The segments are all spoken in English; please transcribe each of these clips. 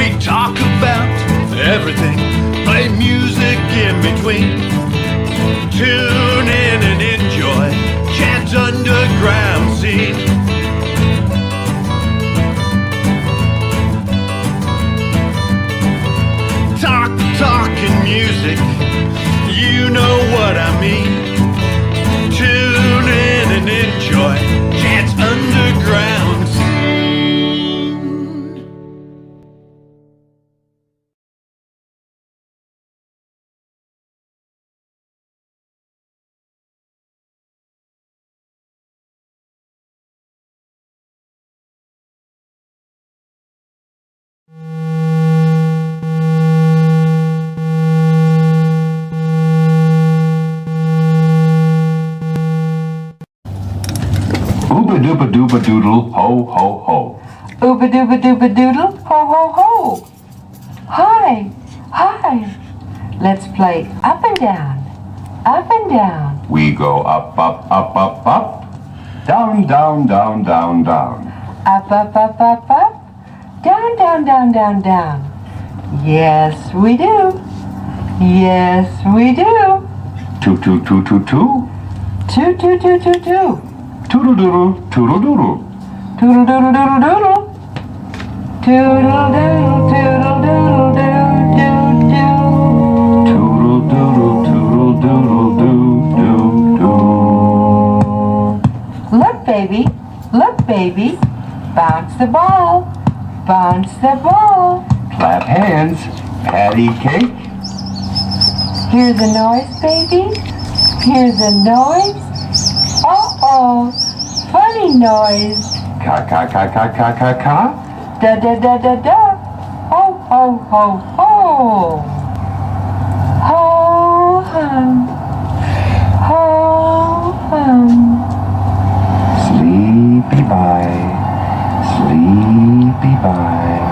We talk about everything, play music in between. Tune in and enjoy Chad's underground scene. Talking music, you know what I mean. Tune in and enjoy Chad's underground scene. Ooba-dooba-dooba-doodle, ho-ho-ho. Ooba-dooba-dooba-doodle, ho-ho-ho. Hi, hi. Let's play up and down, up and down. We go up, up, up, up, up. Down, down, down, down, down. Up, up, up, up, up. Down, down, down, down, down. Yes, we do. Yes, we do. Toot, toot, toot, toot, toot. Toot, toot, toot, toot, toot. Toodle-doodle, toodle-doodle. Toodle-doodle-doodle-doodle. Toodle-doodle, toodle-doodle-doo-doo-doo. Toodle-doodle, toodle-doodle-doo-doo. Look, baby. Bounce the ball. Bounce the ball. Clap hands. Patty cake. Hear the noise, baby? Hear the noise? Uh-oh, funny noise. Ka-ka-ka-ka-ka-ka-ka. Da-da-da-da-da. Ho, ho, ho, ho. Ho, hum. Ho, hum. Sleepy bye. Sleepy bye.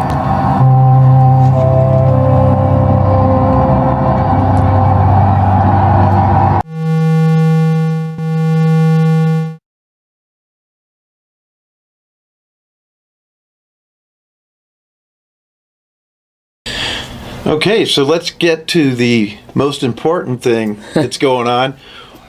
Okay, so let's get to the most important thing that's going on,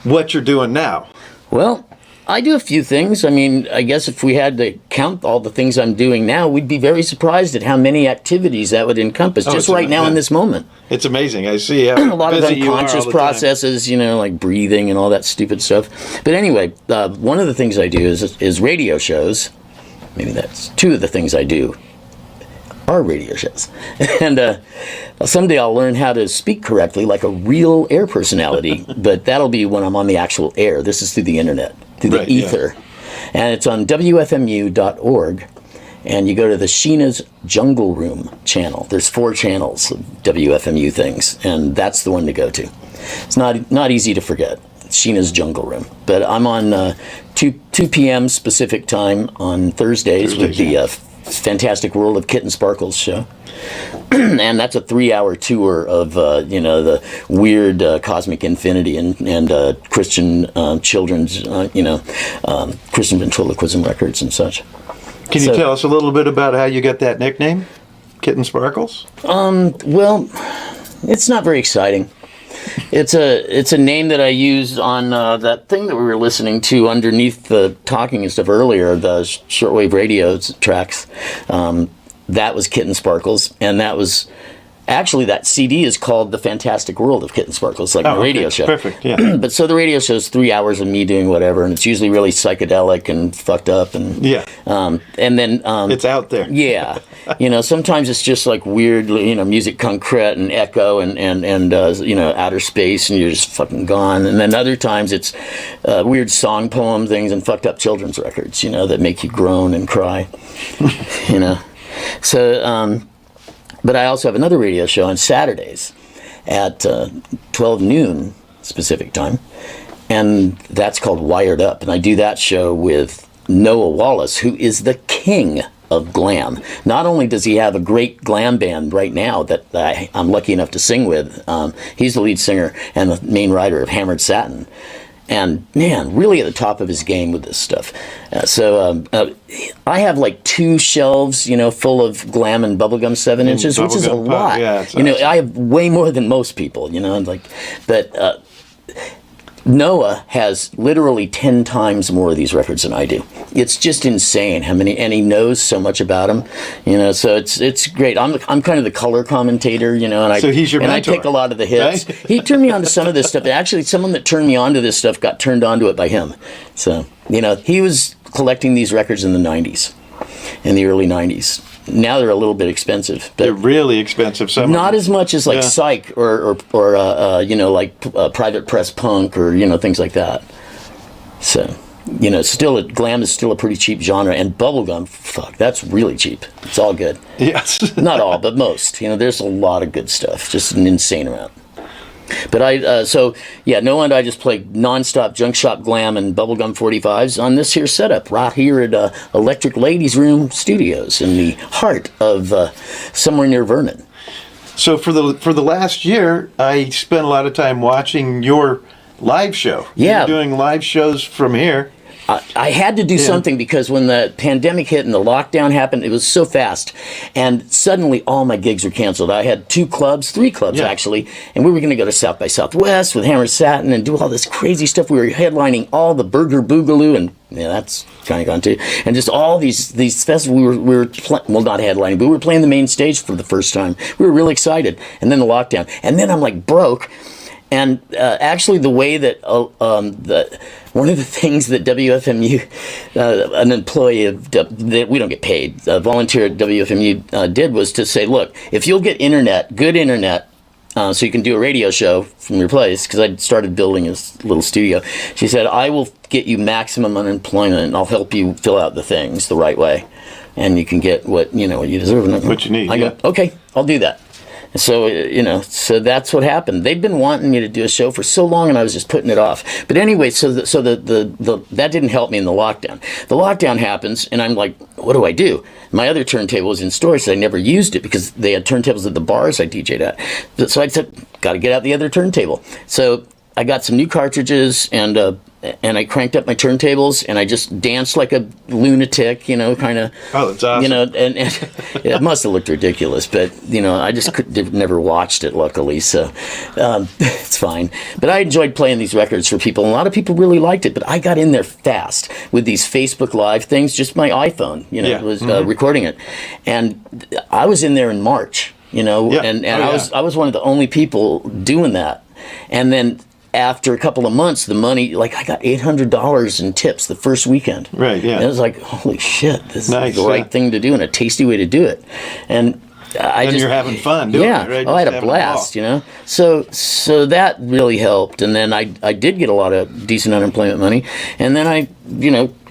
what you're doing now. Well, I do a few things. I mean, I guess if we had to count all the things I'm doing now, we'd be very surprised at how many activities that would encompass just right now in this moment. It's amazing. I see how a lot of busy you are unconscious all the time. processes, like breathing and all that stupid stuff. But anyway, one of the things I do is radio shows. Maybe that's two of the things I do are radio shows. And someday I'll learn how to speak correctly like a real air personality, but that'll be when I'm on the actual air. This is through the internet, through the ether. Yeah. And it's on WFMU.org, and you go to the Sheena's Jungle Room channel. There's 4 channels of WFMU things, and that's the one to go to. It's not easy to forget. Sheena's Jungle Room. But I'm on 2 p.m. Pacific time on Thursdays with the Fantastic World of Kitten Sparkles show. And that's a 3-hour tour of, the weird cosmic infinity and Christian children's, Christian ventriloquism records and such. Can you tell us a little bit about how you got that nickname, Kitten Sparkles? Well, it's not very exciting. It's a name that I used on that thing that we were listening to underneath the talking and stuff earlier, the shortwave radio tracks. That was Kitten Sparkles, and that was actually that CD is called The Fantastic World of Kitten Sparkles, like my radio show. Perfect, yeah. But so the radio show is 3 hours of me doing whatever, and it's usually really psychedelic and fucked up, and and then it's out there. Yeah, sometimes it's just like weird, music concrete and echo and outer space, and you're just fucking gone. And then other times it's weird song poem things and fucked up children's records, that make you groan and cry, So, but I also have another radio show on Saturdays at 12 noon Pacific time, and that's called Wired Up. And I do that show with Noah Wallace, who is the king of glam. Not only does he have a great glam band right now that I'm lucky enough to sing with, he's the lead singer and the main writer of Hammered Satin. and man, really at the top of his game with this stuff. I have like 2 shelves, full of Glam and Bubblegum 7-inches, which is a Bubblegum Pop, lot. yeah, it's awesome. I have way more than most people, but Noah has literally 10 times more of these records than I do. It's just insane how many, and he knows so much about them, so it's great. I'm kind of the color commentator, and so he's your and mentor, I pick a lot of the hits. right? He turned me on to some of this stuff. Actually, someone that turned me on to this stuff got turned on to it by him. So, he was collecting these records in the 90s, in the early 90s. Now they're a little bit expensive. But they're really expensive. Some not as much as like Yeah. Psych or Private Press Punk or things like that. So Glam is still a pretty cheap genre, and bubblegum, fuck, that's really cheap. It's all good. Yes. Not all, but most. There's a lot of good stuff, just an insane amount. But Noah and I just play nonstop junk shop Glam and bubblegum 45s on this here setup right here at Electric Ladies Room Studios in the heart of somewhere near Vernon. So for the last year, I spent a lot of time watching your live show. Yeah. You're doing live shows from here. I had to do something because when the pandemic hit and the lockdown happened, it was so fast. And suddenly all my gigs were canceled. I had 3 clubs actually, and we were going to go to South by Southwest with Hammer Satin and do all this crazy stuff. We were headlining all the Burger Boogaloo, and that's kind of gone too. And just all these festivals, we were not headlining, but we were playing the main stage for the first time. We were really excited. And then the lockdown. And then I'm like broke. And actually, the way that one of the things that WFMU, an employee of that we don't get paid, a volunteer at WFMU did was to say, look, if you'll get good internet, so you can do a radio show from your place, because I started building a little studio. She said, I will get you maximum unemployment, and I'll help you fill out the things the right way, and you can get what you deserve. What you need. I go, okay, I'll do that. So, so that's what happened. They'd been wanting me to do a show for so long, and I was just putting it off. But anyway, that didn't help me in the lockdown. The lockdown happens, and I'm like, what do I do? My other turntable was in storage, so I never used it because they had turntables at the bars I DJ'd at. So I said, got to get out the other turntable. So I got some new cartridges, and I cranked up my turntables, and I just danced like a lunatic, kind of. Oh, that's awesome. And it must have looked ridiculous, but I just never watched it, luckily, so it's fine. But I enjoyed playing these records for people, and a lot of people really liked it. But I got in there fast with these Facebook Live things, just my iPhone, was recording it, and I was in there in March, and I was one of the only people doing that, and then. After a couple of months, the money, I got $800 in tips the first weekend. Right, yeah. And it was like, holy shit, this Nice, is the right yeah. thing to do and a tasty way to do it. And you're having fun doing it, right? I had Just a having blast, ball. So that really helped. And then I did get a lot of decent unemployment money. And then I,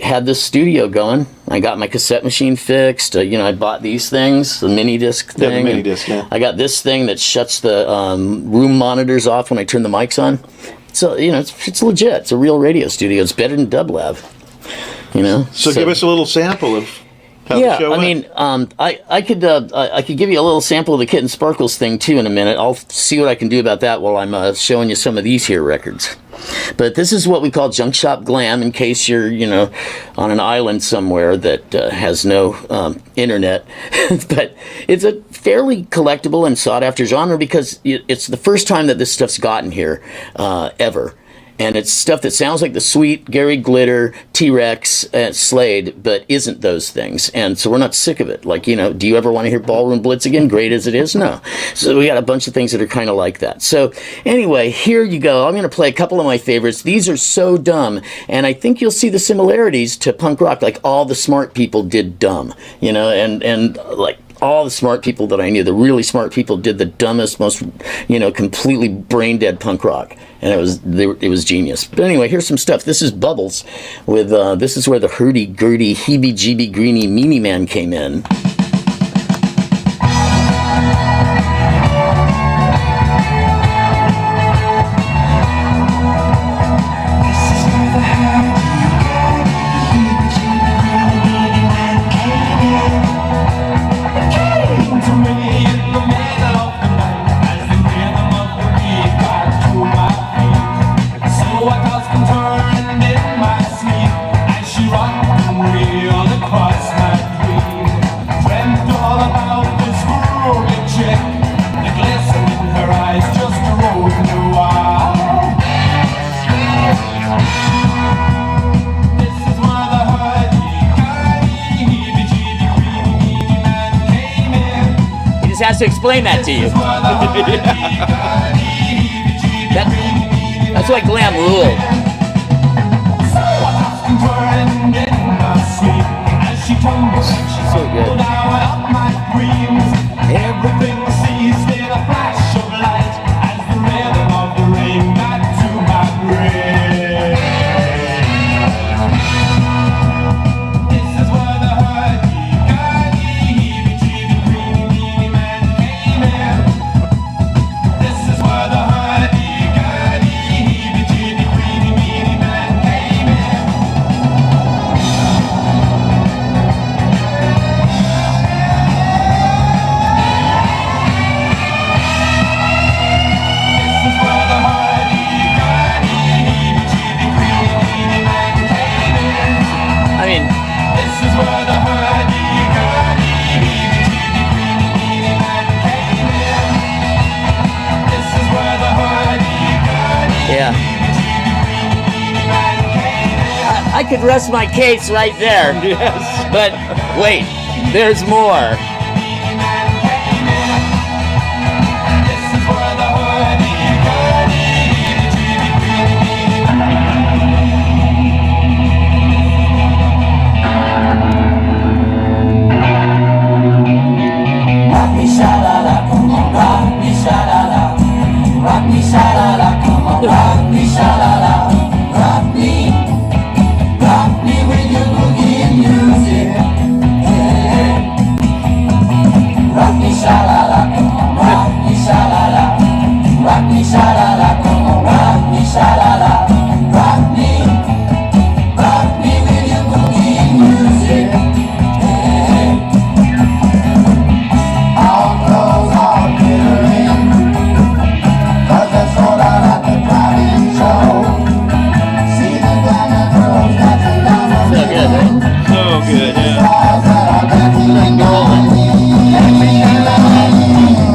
had this studio going. I got my cassette machine fixed. I bought these things, the mini disc thing. Yeah, the mini disc, yeah. I got this thing that shuts the room monitors off when I turn the mics on. So, it's legit. It's a real radio studio. It's better than Dub Lab, So give us a little sample of how the show went. I could give you a little sample of the Kitten Sparkles thing too in a minute. I'll see what I can do about that while I'm showing you some of these here records. But this is what we call junk shop glam, in case you're on an island somewhere that has no internet. But it's a fairly collectible and sought after genre because it's the first time that this stuff's gotten here ever. And it's stuff that sounds like the Sweet, Gary Glitter, T-Rex, Slade, but isn't those things. And so we're not sick of it. Do you ever want to hear Ballroom Blitz again? Great as it is? No. So we got a bunch of things that are kind of like that. So anyway, here you go. I'm going to play a couple of my favorites. These are so dumb. And I think you'll see the similarities to punk rock. Like all the smart people did dumb, and like all the smart people that I knew, the really smart people did the dumbest, most, completely brain dead punk rock. And it was genius. But anyway, here's some stuff. This is Bubbles with, this is where the hurdy-gurdy, heebie-jeebie, greeny, meanie man came in. Turn audience has to explain that to you. That's why glam ruled. So good. Everything sees in a flash of light as the rhythm of the rain back to my brain. This is where the hurdy-gurdy, man came in. This is where the hurdy-gurdy, man came in. I mean, yeah. I could rest my case right there. Yes. But wait, there's more. Rock me sha-la-la, come on, rock me sha-la-la. Rock me sha-la-la, come on, rock me sha-la-la. Rock me with your boogie music. Yeah. Rock me sha-la-la, come on, rock me sha-la-la. Rock me sha-la-la, come on, rock me sha-la-la. Rock me with your boogie music. Yeah. All clothes are glittering, 'cause that's all I like to driving show. See the glamour girls dancing down the So good, right? So good, yeah. stars that are dancing and going.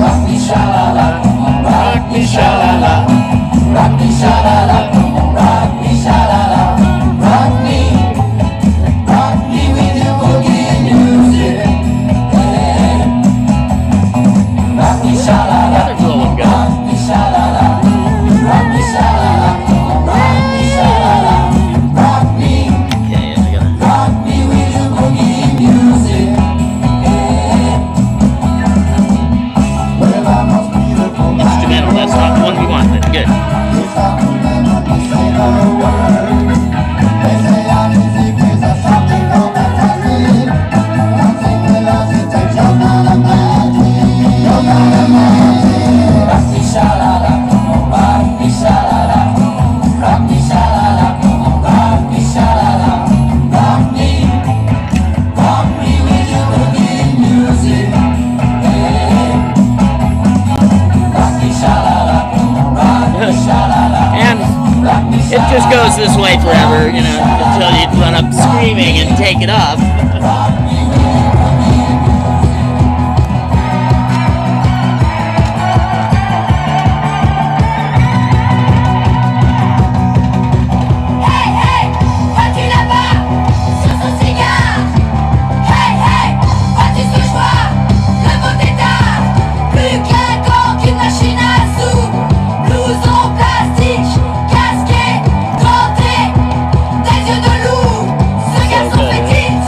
Rock me sha-la-la, come on, rock me sha-la-la. Rock me sha-la-la, come on, rock me sha-la-la. Rock me with your boogie music. Yeah. Rock me sha-la-la. Another cool one, go. Rock me sha-la-la, rock me sha-la-la, come on, rock me sha-la-la, rock me with your boogie music, yeah. Well, I must be the Instrumental, that's not the one we want, but good. stop to them when they say the word. They say our music is a something so fantastic. Nothing will hesitate, you're not a magic. You're not a magic. Rock me sha-la-la, come on, rock me sha-la-la. Rock me sha-la-la, come on, rock me sha-la-la. Rock me with your boogie music, yeah. Rock me sha-la-la, come on, rock me sha-la-la. And Rock me it just goes this way forever, you know, until you run up screaming and take it off. Hey, hey, vois-tu là-bas, sur son cigare? Hey, hey, vois-tu ce que je vois? Le beau tétard, plus clinquant qu'une machine à sous. Blouson plastique, casqué, ganté, des yeux de loup. Ce garçon fétide,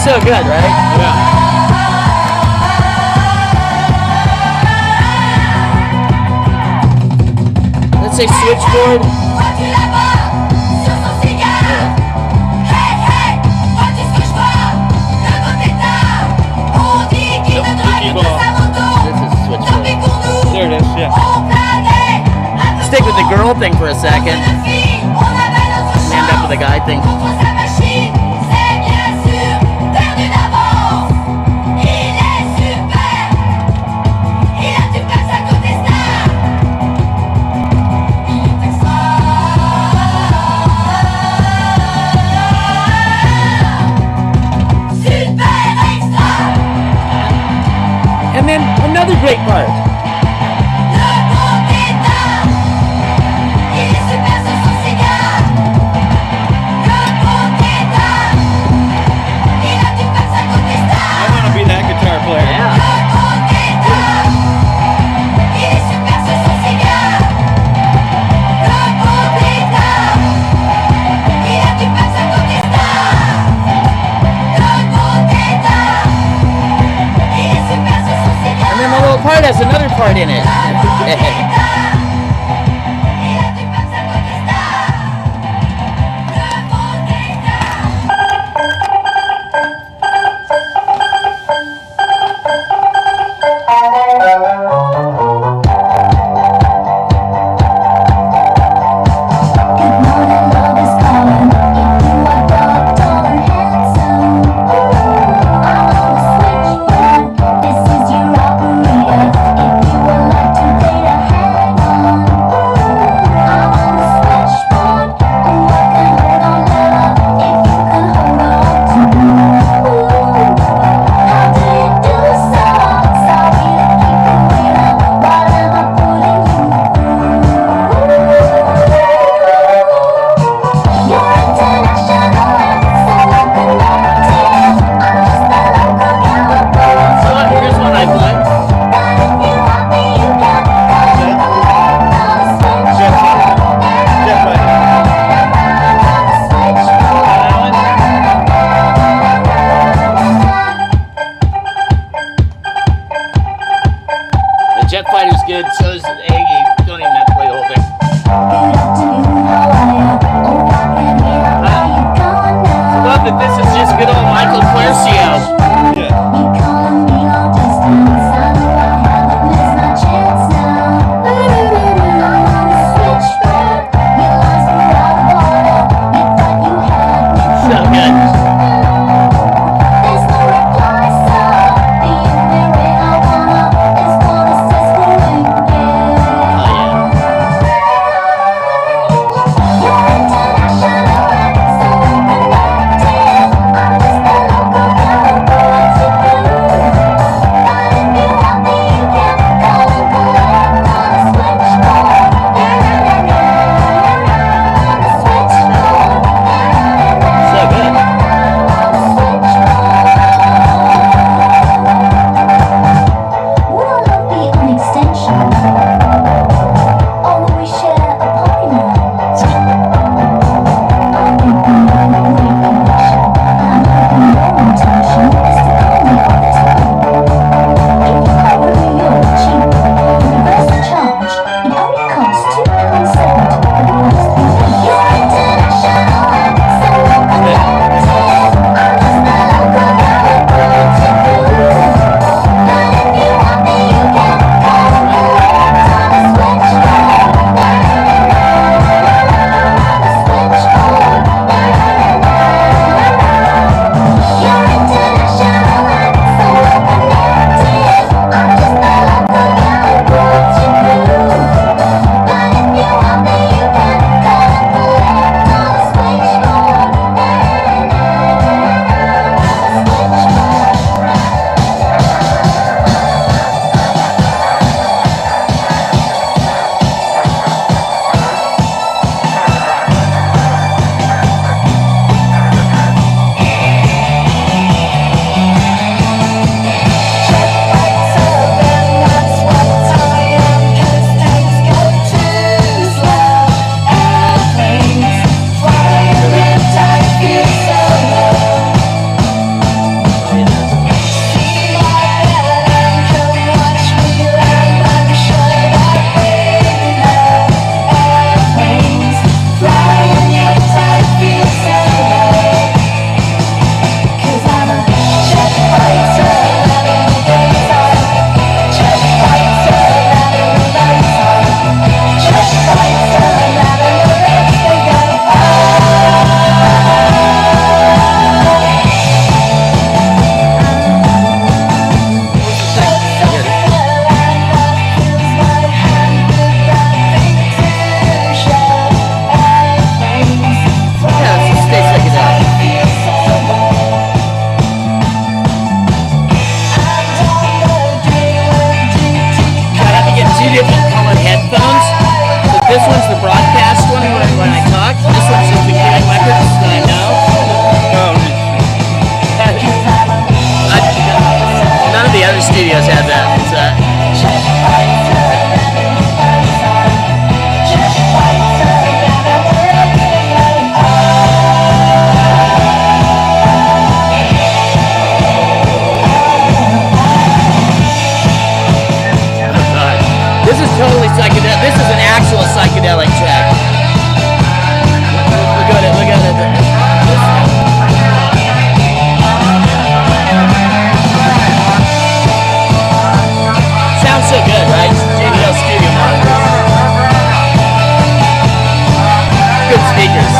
so good, right? Yeah. Let's say switchboard. Vois-tu là-bas, sur son cigare? Hey, hey, vois-tu ce que je vois? Le beau tétard. On dit qu'il ne drague que sa moto. This is Tant switchboard. pis pour nous. There it is, yeah. On planait. Un peu Stick with the girl thing for a contre second. une fille. On avait notre And end up chance. with the guy thing. Contre sa machine, c'est bien sûr perdu d'avance. Il est super. Il a du peps à côté star. Il est extra. Super extra. And then another great part. Le bon tétard. Il est super sur son cigare. Le bon tétard. Il a du peps à côté I star. want to be that guitar player. Yeah. Le bon tétard. Il est super sur son cigare. Le bon tétard. Il a du peps à côté star. Le bon tétard. Il est super sur son cigare. And then the little part has another part in it. Good morning, love is calling. If you are dark, tall, or handsome, I'm on the switchboard. This is your operator. If you would like to date a hang on, I'm on the switchboard. Oh, I can hold on, love. If you can hold on to me. How do you do, sir? Sorry to keep you waiting. What am I putting you through? You're international and so connected. I'm just a local cowboy. So here's one I play. But if you want me, you can call me the lord of the switchboard. Jeff, On the switchboard. The jet fighter's good, so is Aggie. Don't even have to play the whole thing. Good afternoon, how are ya? Oh, I can hear where you going now. Love that this is just good old Michael Quercio. Yeah. You calling me long distance? I know I haven't missed my chance now. I'm on the switchboard. Your lines were out of order. You thought you had me So good. There's no reply, sir. The only ring I wanna is one that says Ferengi. Oh, yeah. You're international and so connected. I'm just a local cowboy. totally psychedelic. This is an actual psychedelic track. Look at it. Look at it. Sounds so good, right? JBL studio monitors. Good speakers.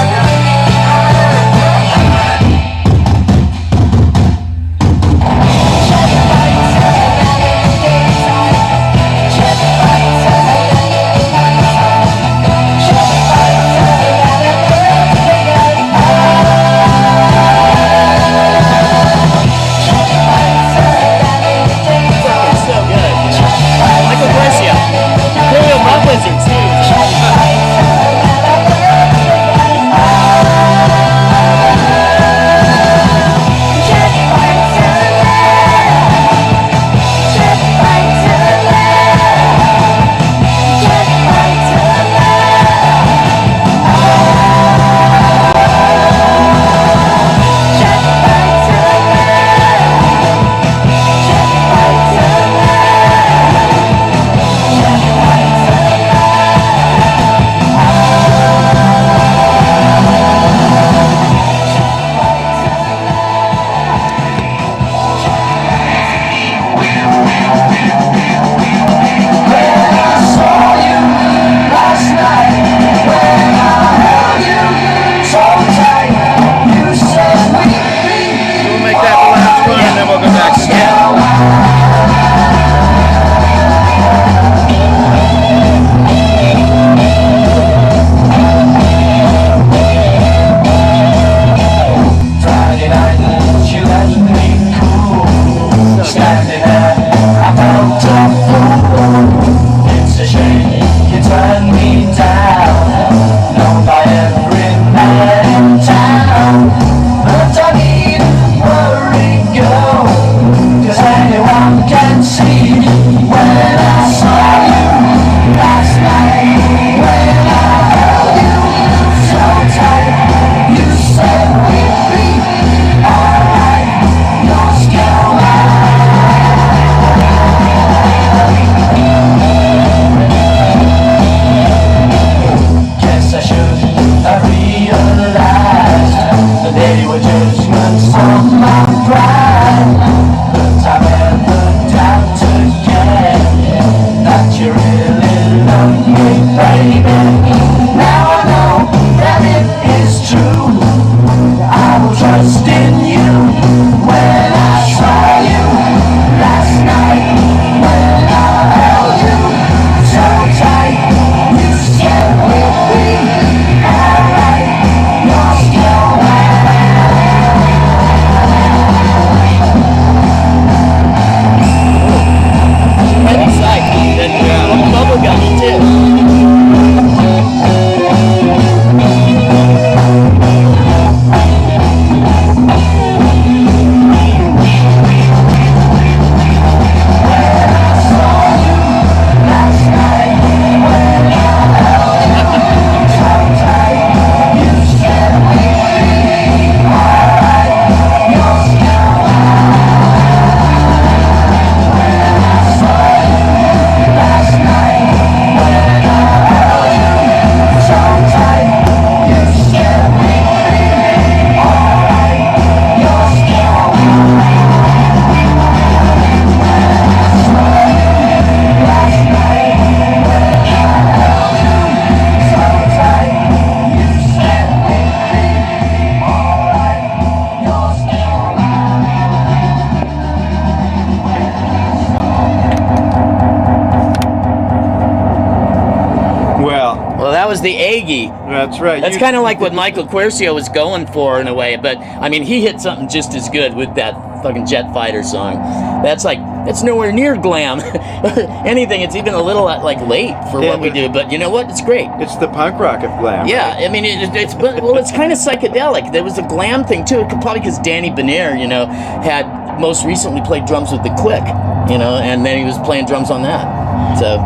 was the Aggie. That's right. That's kind of like what Michael Quercio was going for in a way, but I mean, he hit something just as good with that fucking Jet Fighter song. That's like, it's nowhere near glam or anything. It's even a little like late for what we do, but you know what? It's great. It's the punk rock of glam. Yeah, I mean, it's kind of psychedelic. There was a glam thing too, probably because Danny Benaire, you know, had most recently played drums with The Quick, you know, and then he was playing drums on that. So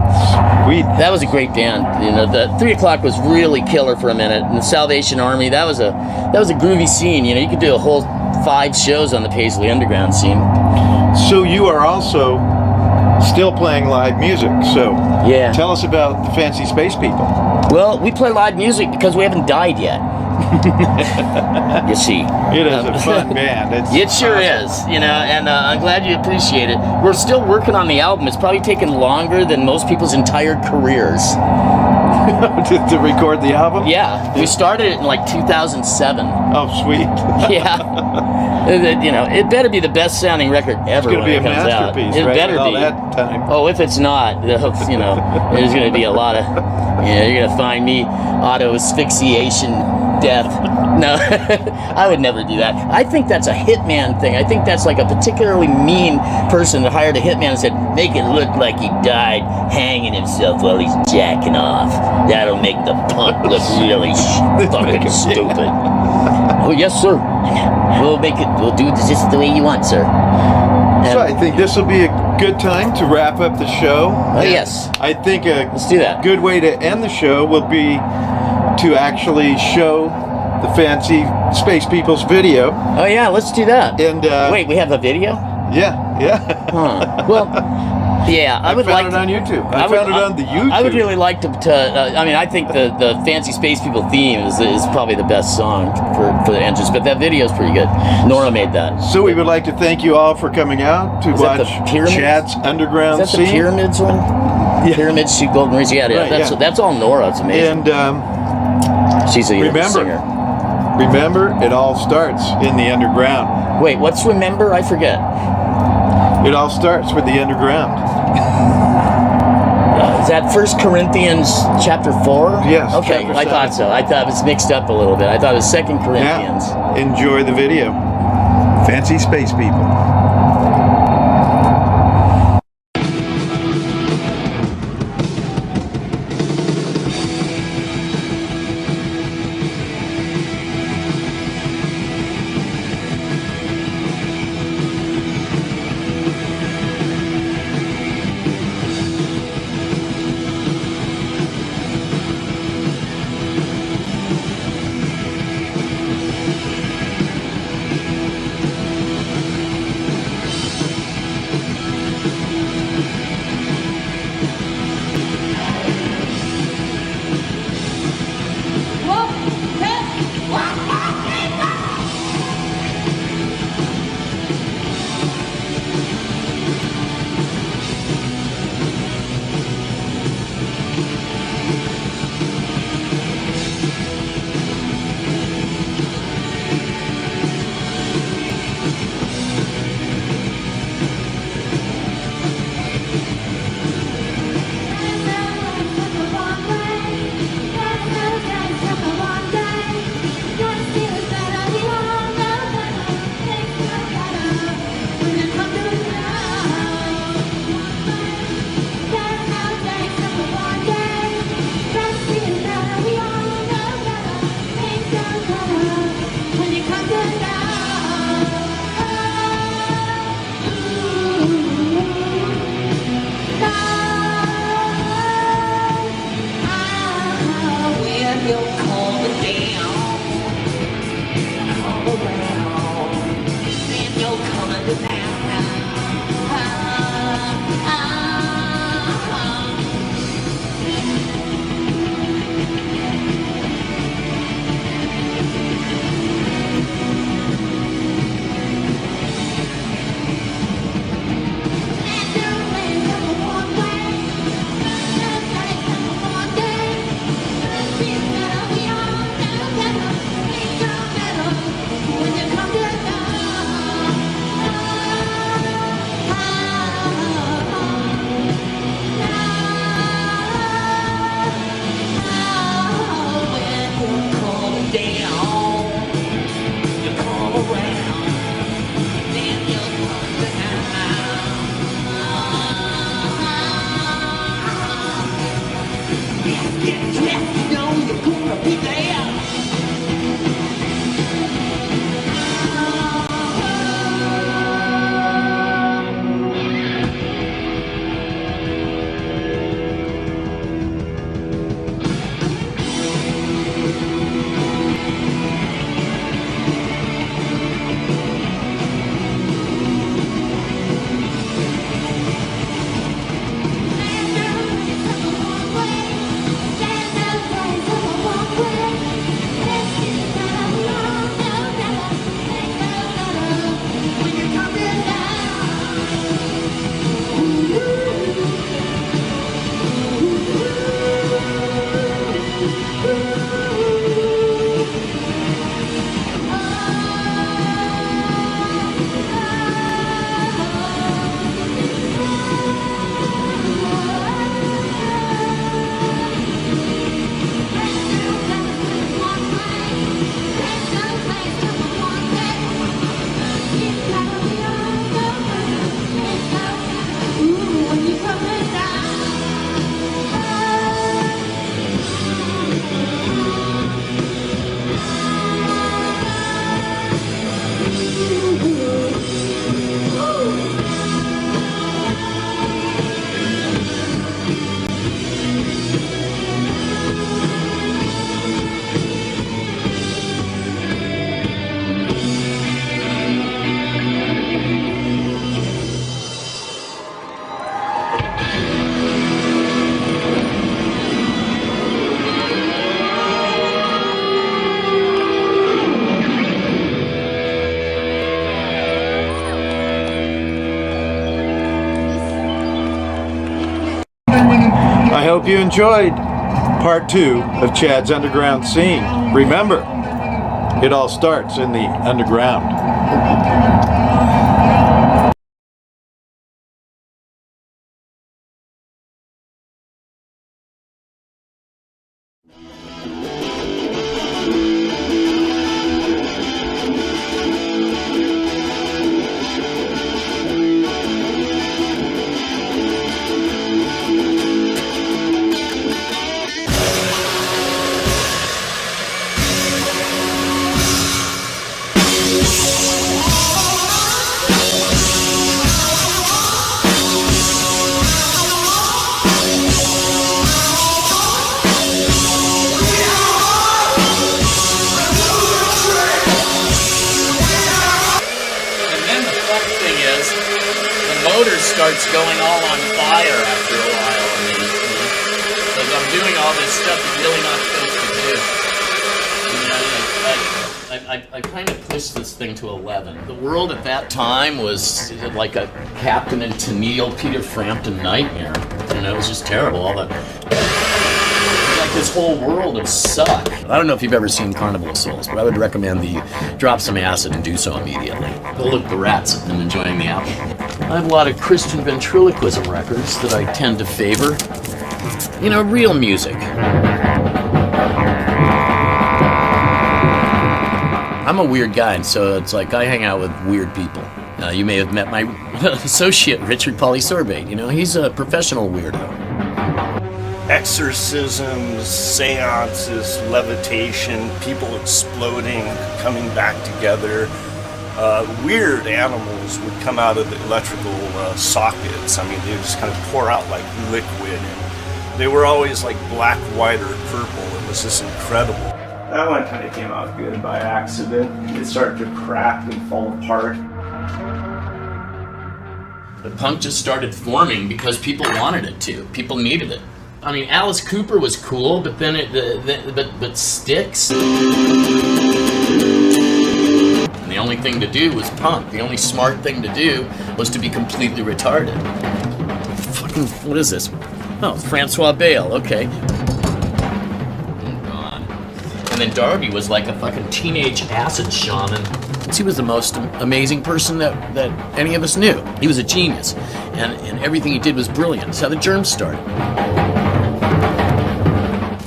sweet. That was a great band. You know, the 3 O'Clock was really killer for a minute, and the Salvation Army, that was a groovy scene. You know, you could do a whole 5 shows on the Paisley Underground scene. So you are also still playing live music. So Yeah. tell us about the Fancy Space People. Well, we play live music because we haven't died yet. You see. It is a fun band. It sure awesome. is, you know, and I'm glad you appreciate it. We're still working on the album. It's probably taken longer than most people's entire careers. to record the album? Yeah, we started it in like 2007. Oh, sweet. Yeah. You know, it better be the best sounding record ever It's going to when be it a comes out. masterpiece, It right? better With all be. that time. Oh, if it's not, you know, there's going to be a lot of, you know, you're going to find me auto asphyxiation death. No, I would never do that. I think that's a hitman thing. I think that's like a particularly mean person that hired a hitman and said, make it look like he died hanging himself while he's jacking off. That'll make the punk look really fucking stupid. Oh, yes, sir. We'll do it just the way you want, sir. So I think this will be a good time to wrap up the show. Oh, yes. I think a Let's do that. good way to end the show will be to actually show the Fancy Space People's video. Oh, yeah, let's do that. And Wait, we have a video? yeah. Huh. Well, yeah, I would found like it to, on YouTube. I found it on the YouTube. I would really like to I mean, I think the Fancy Space People theme is probably the best song for the entrance, but that video is pretty good. Nora made that. So we would like to thank you all for coming out to Is that the watch Pyramids? Chad's Underground Is that the Scene. Pyramids one? Yeah. Pyramids, Shoot Golden Rings. Yeah, Right, that's yeah. that's all Nora. It's amazing. And She's a remember- singer. remember, it all starts in the underground. Wait, what's Remember? I forget. It all starts with the underground. Is that 1 Corinthians chapter 4? Yes, Okay, chapter I thought 7. so. I thought it was mixed up a little bit. I thought it was 2 Corinthians. Yeah. Enjoy the video. Fancy Space People. hope you enjoyed part 2 of Chad's underground scene. Remember, it all starts in the underground. Starts going all on fire after a while. Because I'm doing all this stuff you're really not supposed to do. I kind of pushed this thing to 11. The world at that time was like a Captain and Tennille Peter Frampton nightmare. You know, it was just terrible. All the like this whole world of suck. I don't know if you've ever seen Carnival of Souls, but I would recommend that you drop some acid and do so immediately. Look, the rats have been enjoying the apple. I have a lot of Christian ventriloquism records that I tend to favor. You know, real music. I'm a weird guy, and so it's like I hang out with weird people. You may have met my associate, Richard Sorbate. You know, he's a professional weirdo. Exorcisms, seances, levitation, people exploding, coming back together. Weird animals would come out of the electrical sockets. I mean, they would just kind of pour out like liquid. And they were always like black, white, or purple. It was just incredible. That one kind of came out good by accident. It started to crack and fall apart. The punk just started forming because people wanted it to. People needed it. I mean, Alice Cooper was cool, but then but Styx. And the only thing to do was punk. The only smart thing to do was to be completely retarded. Fucking, what is this? Oh, Francois Bale, okay. Oh, God. And then Darby was like a fucking teenage acid shaman. He was the most amazing person that any of us knew. He was a genius. And everything he did was brilliant. That's how the Germs started.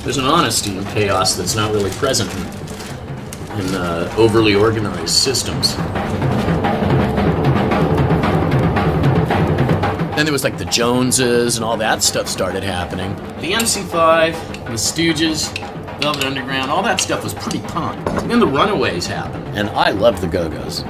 There's an honesty in chaos that's not really present in overly organized systems. Then there was like the Joneses and all that stuff started happening. The MC5, the Stooges, Velvet Underground, all that stuff was pretty punk. Then the Runaways happened. And I loved the Go-Go's.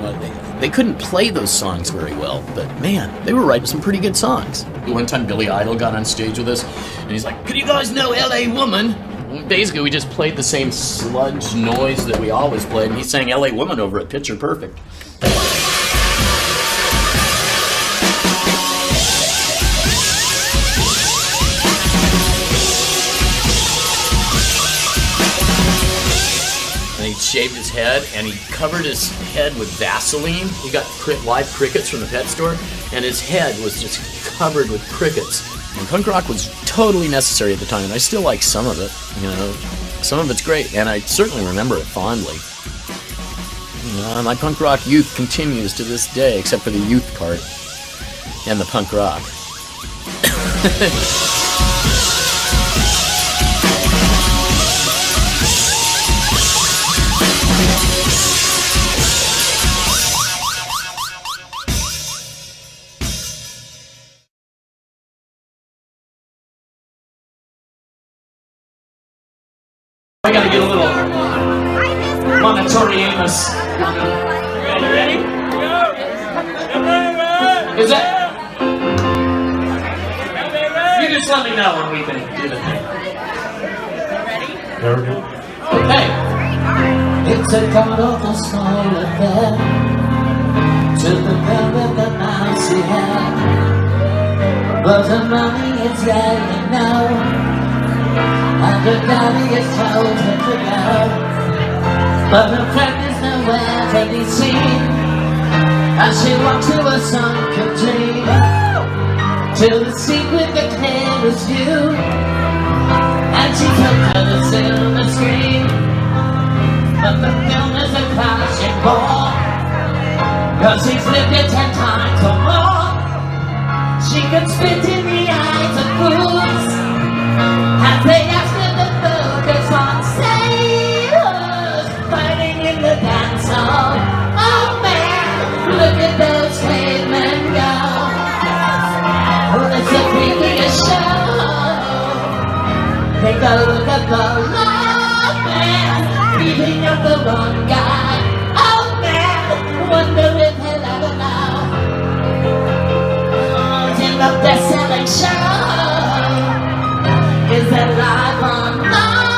They couldn't play those songs very well, but man, they were writing some pretty good songs. One time Billy Idol got on stage with us, and he's like, "Could you guys know LA Woman?" And basically, we just played the same sludge noise that we always played, and he sang LA Woman over at Picture Perfect. He shaved his head, and he covered his head with Vaseline. He got live crickets from the pet store, and his head was just covered with crickets. And punk rock was totally necessary at the time, and I still like some of it. You know, some of it's great, and I certainly remember it fondly. You know, my punk rock youth continues to this day, except for the youth part and the punk rock. I gotta get a little monotorianus. You ready? Is that? You just let me know when we can do the thing. Ready? Okay. It's a god-awful small affair to the girl with the mousy hair, but the money is there, you know. And her daddy is told her to go, but her friend is nowhere to be seen, and she walks to a sunken dream, till the secret that came was you. And she took to the silver screen, but the film is a clashing ball, 'cause he's lived it 10 times or more. She could spit in the eyes of fools as they asked her to focus on sailors fighting in the dance hall. Oh man, look at those cavemen go. Oh, it's the freakiest show. Take a look at the love man beating up the wrong guy. Oh man, wonder if he'll ever know. The best-selling show is that live on Mars.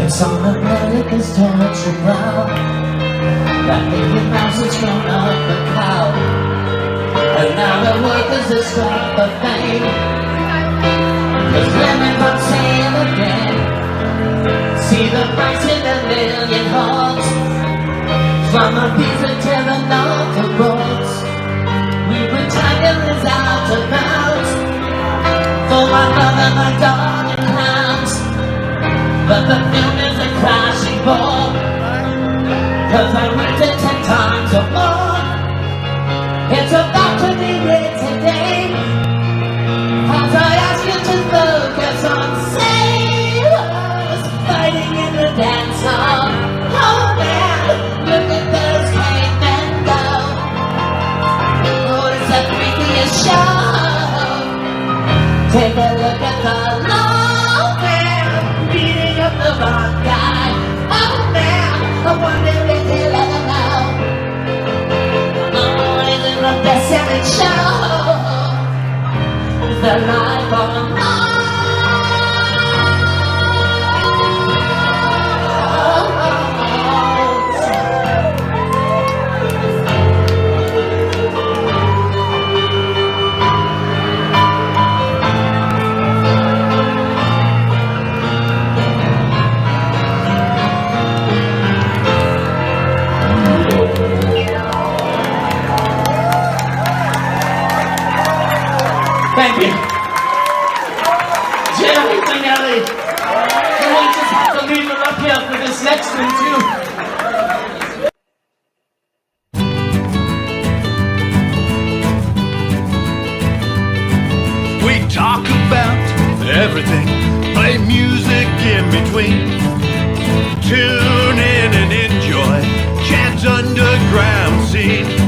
It's on America's torture now. That Mickey Mouse has grown up a cow, and now the workers are struck for fame. There's women from sale again. See the price in a million homes, from a visa to the north of roads. We were tigers out of bounds for my mother, my dog, and hounds. But the film is a crashing ball, 'cause I went it 10 times or more. It's about to be lit today, as I ask you to focus on sailors fighting in the dance hall. Oh man, look at those cavemen go. Oh, it's the freakiest show. Take a look at the long man beating up the wrong guy. Oh man, I wonder if he'll ever know. Oh, isn't the best-selling show is the life on Mars. Thank you. Jerry Finelli. And we just have to leave them up here for this next one too. We talk about everything, play music in between. Tune in and enjoy Chad's underground scene.